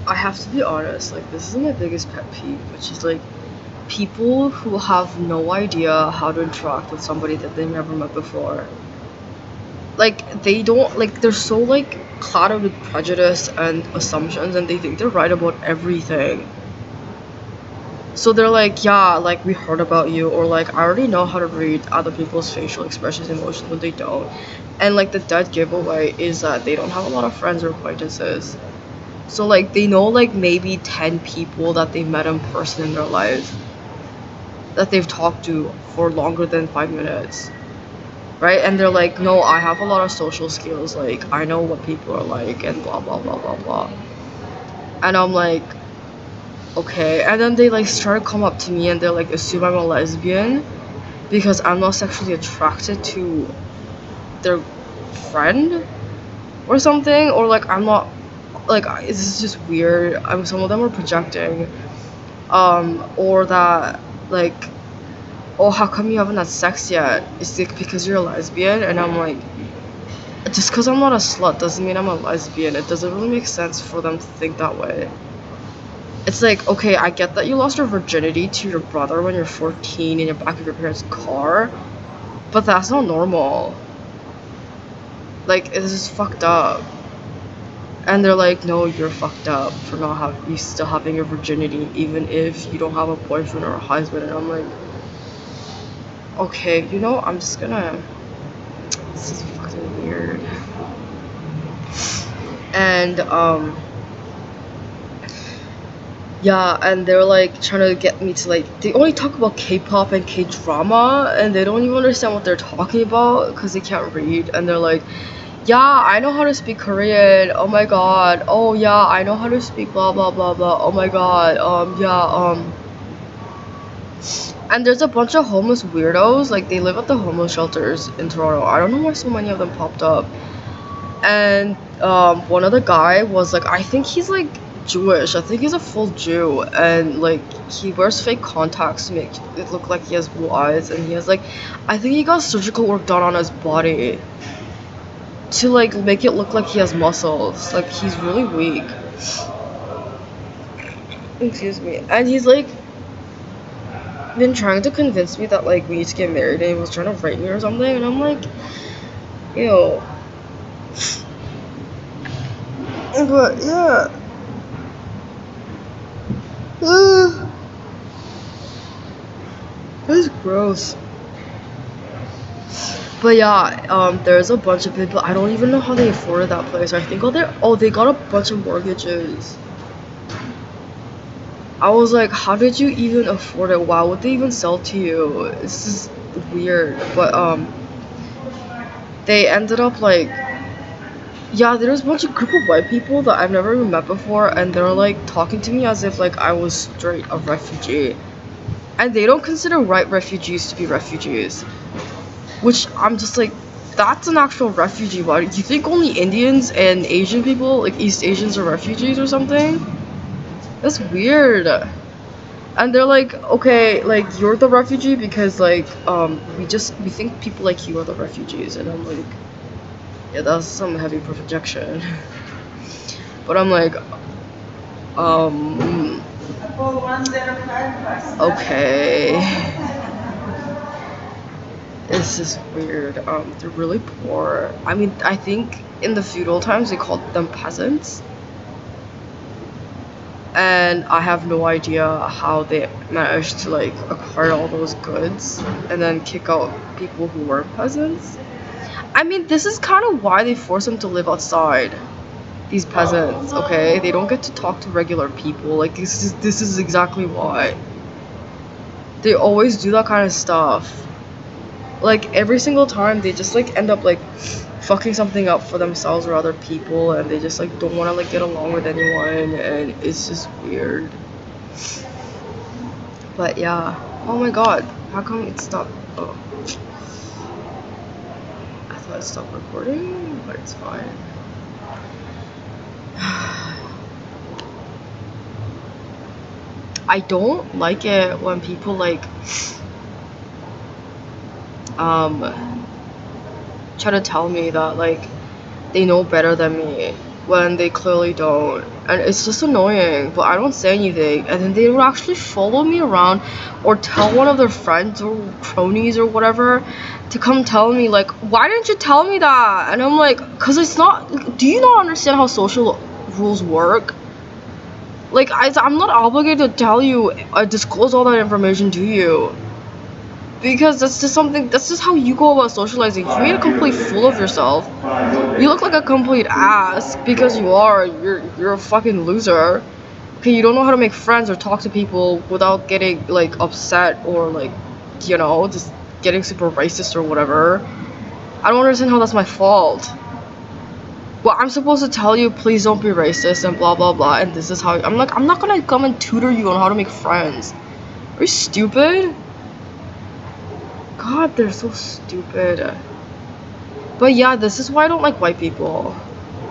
I have to be honest, like this is my biggest pet peeve, which is like people who have no idea how to interact with somebody that they've never met before. Like they don't like they're so like clouded with prejudice and assumptions and they think they're right about everything. So they're like, yeah, like we heard about you, or like I already know how to read other people's facial expressions, emotions when they don't. And like the dead giveaway is that they don't have a lot of friends or acquaintances. So like they know like maybe 10 people that they met in person in their life that they've talked to for longer than 5 minutes. Right? And they're like, no, I have a lot of social skills, like I know what people are like and blah blah blah blah blah. And I'm like, okay. And then they like start to come up to me and they're like assume I'm a lesbian because I'm not sexually attracted to their friend or something, or like I'm not like this is just weird. Some of them are projecting, or that like, oh, how come you haven't had sex yet? Is it because you're a lesbian? And I'm like, just because I'm not a slut doesn't mean I'm a lesbian. It doesn't really make sense for them to think that way. It's like, okay, I get that you lost your virginity to your brother when you're 14 in the back of your parents' car, but that's not normal. Like, it's just fucked up. And they're like, no, you're fucked up for not you still having your virginity, even if you don't have a boyfriend or a husband. And I'm like, okay, I'm just gonna. This is fucking weird. And yeah, and they're like trying to get me to like. They only talk about K-pop and K-drama, and they don't even understand what they're talking about because they can't read. And they're like, yeah, I know how to speak Korean. Oh my god. Oh yeah, I know how to speak blah blah blah blah. Oh my god. Yeah. And there's a bunch of homeless weirdos. Like they live at the homeless shelters in Toronto. I don't know why so many of them popped up. And one of the guy was like, I think he's like Jewish. I think he's a full Jew, and like he wears fake contacts to make it look like he has blue eyes. And he has like, I think he got surgical work done on his body to like make it look like he has muscles. Like he's really weak. Excuse me. And he's like been trying to convince me that like we need to get married, and he was trying to rape me or something, and I'm like, ew. But yeah. It's gross. But yeah, there's a bunch of people. I don't even know how they afforded that place. I think they got a bunch of mortgages. I was like, how did you even afford it? Why would they even sell to you? This is weird. But they ended up like, yeah, there was a bunch of group of white people that I've never even met before, and they're like talking to me as if like I was straight a refugee, and they don't consider white refugees to be refugees, which I'm just like, that's an actual refugee. Why do you think only Indians and Asian people, like East Asians, are refugees or something? That's weird. And they're like, okay, like you're the refugee because like we think people like you are the refugees, and I'm like, yeah, that's some heavy projection. But I'm like, okay. It's just weird. They're really poor. I mean, I think in the feudal times they called them peasants. And I have no idea how they managed to like acquire all those goods and then kick out people who weren't peasants. I mean, this is kind of why they force them to live outside. These peasants, okay? They don't get to talk to regular people. Like this is exactly why. They always do that kind of stuff. Like every single time they just like end up like fucking something up for themselves or other people, and they just like don't want to like get along with anyone, and it's just weird. But yeah. Oh my god, how come it stopped? Oh, I thought it stopped recording, but it's fine. I don't like it when people like try to tell me that like they know better than me. when they clearly don't. And it's just annoying, but I don't say anything. And then they would actually follow me around or tell one of their friends or cronies or whatever to come tell me, like, why didn't you tell me that? And I'm like, because it's not, do you not understand how social rules work? Like, I'm not obligated to tell you, disclose all that information to you. Because that's just how you go about socializing. If you made a complete fool of yourself, you look like a complete ass because you are. You're a fucking loser. Okay, you don't know how to make friends or talk to people without getting, like, upset or, like, just getting super racist or whatever. I don't understand how that's my fault. Well, I'm supposed to tell you, please don't be racist and blah blah blah, and this is how I'm like, I'm not gonna come and tutor you on how to make friends. Are you stupid? God, they're so stupid. But yeah, this is why I don't like white people.